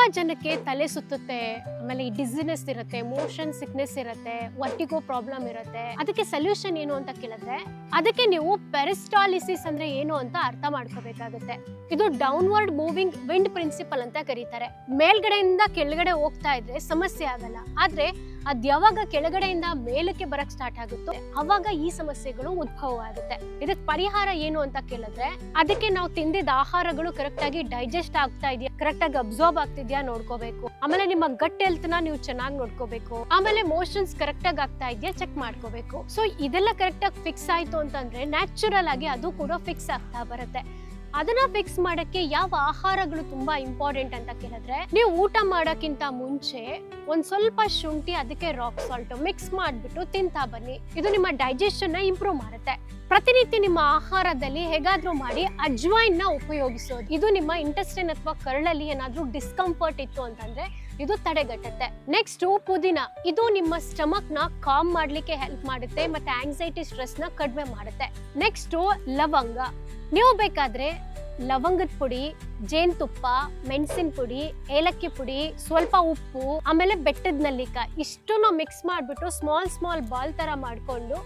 ತುಂಬಾ ಜನಕ್ಕೆ ತಲೆ ಸುತ್ತುತ್ತೆ, ಆಮೇಲೆ ಈ ಡಿಸಿನೆಸ್ ಇರುತ್ತೆ, ಮೋಷನ್ ಸಿಕ್ನೆಸ್ ಇರುತ್ತೆ, ವರ್ಟಿಗೋ ಪ್ರಾಬ್ಲಮ್ ಇರುತ್ತೆ. ಅದಕ್ಕೆ ಸೊಲ್ಯೂಷನ್ ಏನು ಅಂತ ಕೇಳಿದ್ರೆ ಅದಕ್ಕೆ ನೀವು ಪೆರಿಸ್ಟಾಲಿಸಿಸ್ ಅಂದ್ರೆ ಏನು ಅಂತ ಅರ್ಥ ಮಾಡ್ಕೋಬೇಕಾಗುತ್ತೆ. ಇದು ಡೌನ್ವರ್ಡ್ ಮೂವಿಂಗ್ ವಿಂಡ್ ಪ್ರಿನ್ಸಿಪಲ್ ಅಂತ ಕರೀತಾರೆ. ಮೇಲ್ಗಡೆಯಿಂದ ಕೆಳಗಡೆ ಹೋಗ್ತಾ ಇದ್ರೆ ಸಮಸ್ಯೆ ಆಗಲ್ಲ, ಆದ್ರೆ ಅದ್ ಯಾವಾಗ ಕೆಳಗಡೆಯಿಂದ ಮೇಲಕ್ಕೆ ಬರಕ್ ಸ್ಟಾರ್ಟ್ ಆಗುತ್ತೋ ಅವಾಗ ಈ ಸಮಸ್ಯೆಗಳು ಉದ್ಭವ ಆಗುತ್ತೆ. ಇದಕ್ ಪರಿಹಾರ ಏನು ಅಂತ ಕೇಳಿದ್ರೆ ಅದಕ್ಕೆ ನಾವು ತಿಂದಿದ್ದ ಆಹಾರಗಳು ಕರೆಕ್ಟ್ ಆಗಿ ಡೈಜೆಸ್ಟ್ ಆಗ್ತಾ ಇದೆಯಾ, ಕರೆಕ್ಟ್ ಆಗಿ ಅಬ್ಸಾರ್ಬ್ ಆಗ್ತಿದ್ಯಾ ನೋಡ್ಕೋಬೇಕು. ಆಮೇಲೆ ನಿಮ್ಮ ಗಟ್ ಹೆಲ್ತ್ ನ ನೀವು ಚೆನ್ನಾಗಿ ನೋಡ್ಕೋಬೇಕು. ಆಮೇಲೆ ಮೋಷನ್ಸ್ ಕರೆಕ್ಟ್ ಆಗಿ ಆಗ್ತಾ ಇದೆಯಾ ಚೆಕ್ ಮಾಡ್ಕೋಬೇಕು. ಸೊ ಇದೆಲ್ಲ ಕರೆಕ್ಟ್ ಆಗಿ ಫಿಕ್ಸ್ ಆಯ್ತು ಅಂತಂದ್ರೆ ನ್ಯಾಚುರಲ್ ಆಗಿ ಅದು ಕೂಡ ಫಿಕ್ಸ್ ಆಗ್ತಾ ಬರುತ್ತೆ. ಅದನ್ನ ಫಿಕ್ಸ್ ಮಾಡಕ್ಕೆ ಯಾವ ಆಹಾರಗಳು ತುಂಬಾ ಇಂಪಾರ್ಟೆಂಟ್ ಅಂತ ಕೇಳಿದ್ರೆ ನೀವು ಊಟ ಮಾಡೋಕ್ಕಿಂತ ಮುಂಚೆ ಒಂದ್ ಸ್ವಲ್ಪ ಶುಂಠಿ ಅದಕ್ಕೆ ರಾಕ್ ಸಾಲ್ಟ್ ಮಿಕ್ಸ್ ಮಾಡ್ಬಿಟ್ಟು ತಿಂತಾ ಬನ್ನಿ. ಇದು ನಿಮ್ಮ ಡೈಜೆಷನ್ ನ ಇಂಪ್ರೂವ್ ಮಾಡುತ್ತೆ. ಪ್ರತಿನಿತ್ಯ ನಿಮ್ಮ ಆಹಾರದಲ್ಲಿ ಹೇಗಾದ್ರೂ ಮಾಡಿ ಅಜ್ವೈನ್ ನ ಉಪಯೋಗಿಸೋದು. ಇದು ನಿಮ್ಮ ಇಂಟೆಸ್ಟೈನ್ ಅಥವಾ ಕರಳಲ್ಲಿ ಏನಾದ್ರೂ ಡಿಸ್ಕಂಫರ್ಟ್ ಇತ್ತು ಅಂತಂದ್ರೆ ಇದು ತಡೆಗಟ್ಟುತ್ತೆ. ನೆಕ್ಸ್ಟ್ ಪುದೀನ, ಇದು ನಿಮ್ಮ ಸ್ಟಮಕ್ ನ ಕಾಮ್ ಮಾಡ್ಲಿಕ್ಕೆ ಹೆಲ್ಪ್ ಮಾಡುತ್ತೆ ಮತ್ತೆ ಆಂಗ್ಸೈಟಿ ಸ್ಟ್ರೆಸ್ ನ ಕಡಿಮೆ ಮಾಡುತ್ತೆ. ನೆಕ್ಸ್ಟ್ ಲವಂಗ, ನೀವು ಬೇಕಾದ್ರೆ ಲವಂಗದ ಪುಡಿ, ಜೇನುತುಪ್ಪ, ಮೆಣಸಿನ ಪುಡಿ, ಏಲಕ್ಕಿ ಪುಡಿ, ಸ್ವಲ್ಪ ಉಪ್ಪು, ಆಮೇಲೆ ಬೆಟ್ಟದ ನೆಲ್ಲಿಕಾಯಿ ಇಷ್ಟನ್ನು ಮಿಕ್ಸ್ ಮಾಡ್ಬಿಟ್ಟು ಸ್ಮಾಲ್ ಬಾಲ್ ತರ ಮಾಡ್ಕೊಂಡು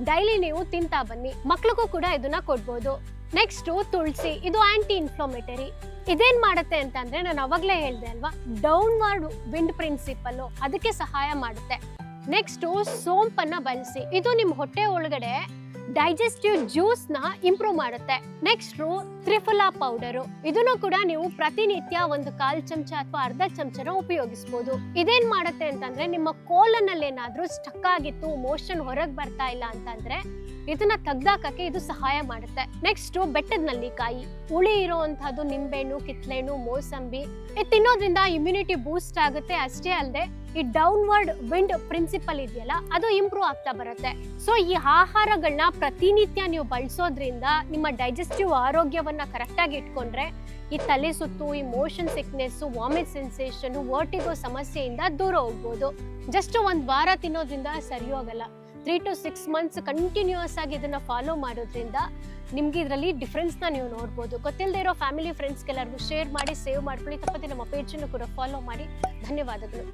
ಡೈಲಿ ನೀವು ತಿಂತಾ ಬನ್ನಿ. ಮಕ್ಳಿಗೂ ಕೂಡ ಇದನ್ನ ಕೊಡ್ಬೋದು. ನೆಕ್ಸ್ಟ್ ತುಳಸಿ, ಇದು ಆಂಟಿ ಇನ್ಫ್ಲಮೇಟರಿ. ಇದೇನ್ ಮಾಡುತ್ತೆ ಅಂತಂದ್ರೆ ನಾನು ಅವಾಗ್ಲೇ ಹೇಳ್ದೆ ಅಲ್ವಾ, ಡೌನ್ವರ್ಡ್ ವಿಂಡ್ ಪ್ರಿನ್ಸಿಪಲ್ ಅದಕ್ಕೆ ಸಹಾಯ ಮಾಡುತ್ತೆ. ನೆಕ್ಸ್ಟ್ ಸೋಂಪನ್ನ ಬಳಸಿ, ಇದು ನಿಮ್ ಹೊಟ್ಟೆ ಒಳಗಡೆ ಡೈಜೆಸ್ಟಿವ್ ಜ್ಯೂಸ್ ನ ಇಂಪ್ರೂವ್ ಮಾಡುತ್ತೆ. ನೆಕ್ಸ್ಟ್ ತ್ರಿಫಲಾ ಪೌಡರು, ಇದನ್ನು ಕೂಡ ನೀವು ಪ್ರತಿನಿತ್ಯ ಒಂದು 1/4 ಚಮಚ ಅಥವಾ ಅರ್ಧ ಚಮಚನ ಉಪಯೋಗಿಸಬಹುದು. ಇದೇನ್ ಮಾಡುತ್ತೆ ಅಂತಂದ್ರೆ ನಿಮ್ಮ ಕೋಲನಲ್ಲಿ ಏನಾದ್ರೂ ಸ್ಟಕ್ ಆಗಿತ್ತು, ಮೋಷನ್ ಹೊರಗೆ ಬರ್ತಾ ಇಲ್ಲ ಅಂತಂದ್ರೆ ಇದನ್ನ ತೆಗ್ದಾಕಕ್ಕೆ ಇದು ಸಹಾಯ ಮಾಡುತ್ತೆ. ನೆಕ್ಸ್ಟ್ ಬೆಟ್ಟದ ನೆಲ್ಲಿಕಾಯಿ, ಹುಳಿ ಇರುವಂತಹದ್ದು ನಿಂಬೆಹಣ್ಣು, ಕಿತ್ಳೆಹಣ್ಣು, ಮೋಸಂಬಿ ಇದು ತಿನ್ನೋದ್ರಿಂದ ಇಮ್ಯುನಿಟಿ ಬೂಸ್ಟ್ ಆಗುತ್ತೆ. ಅಷ್ಟೇ ಅಲ್ಲದೆ ಈ ಡೌನ್ವರ್ಡ್ ವಿಂಡ್ ಪ್ರಿನ್ಸಿಪಲ್ ಇದೆಯಲ್ಲ ಅದು ಇಂಪ್ರೂವ್ ಆಗ್ತಾ ಬರುತ್ತೆ. ಸೊ ಈ ಆಹಾರಗಳನ್ನ ಪ್ರತಿನಿತ್ಯ ನೀವು ಬಳಸೋದ್ರಿಂದ ನಿಮ್ಮ ಡೈಜೆಸ್ಟಿವ್ ಆರೋಗ್ಯವನ್ನ ಕರೆಕ್ಟ್ ಆಗಿ ಇಟ್ಕೊಂಡ್ರೆ ಈ ತಲೆ ಸುತ್ತು, ಈ motion sickness, vomit sensation, vertigo ಸಮಸ್ಯೆಯಿಂದ ದೂರ ಹೋಗ್ಬೋದು. ಜಸ್ಟ್ ಒಂದ್ ವಾರ ತಿನ್ನೋದ್ರಿಂದ ಸರಿ ಹೋಗಲ್ಲ. 3 to 6 months ಕಂಟಿನ್ಯೂಸ್ ಆಗಿ ಇದನ್ನ ಫಾಲೋ ಮಾಡೋದ್ರಿಂದ ನಿಮ್ಗೆ ಇದರಲ್ಲಿ ಡಿಫ್ರೆನ್ಸ್ ನ ನೀವು ನೋಡ್ಬೋದು. ಗೊತ್ತಿಲ್ಲದೆ ಇರೋ ಫ್ಯಾಮಿಲಿ ಫ್ರೆಂಡ್ಸ್ಗೆಲ್ಲರಿಗೂ ಶೇರ್ ಮಾಡಿ, ಸೇವ್ ಮಾಡ್ಕೊಳ್ಳಿ. ತಪ್ಪದೆ ನಮ್ಮ ಪೇಜನ್ನು ಕೂಡ ಫಾಲೋ ಮಾಡಿ. ಧನ್ಯವಾದಗಳು.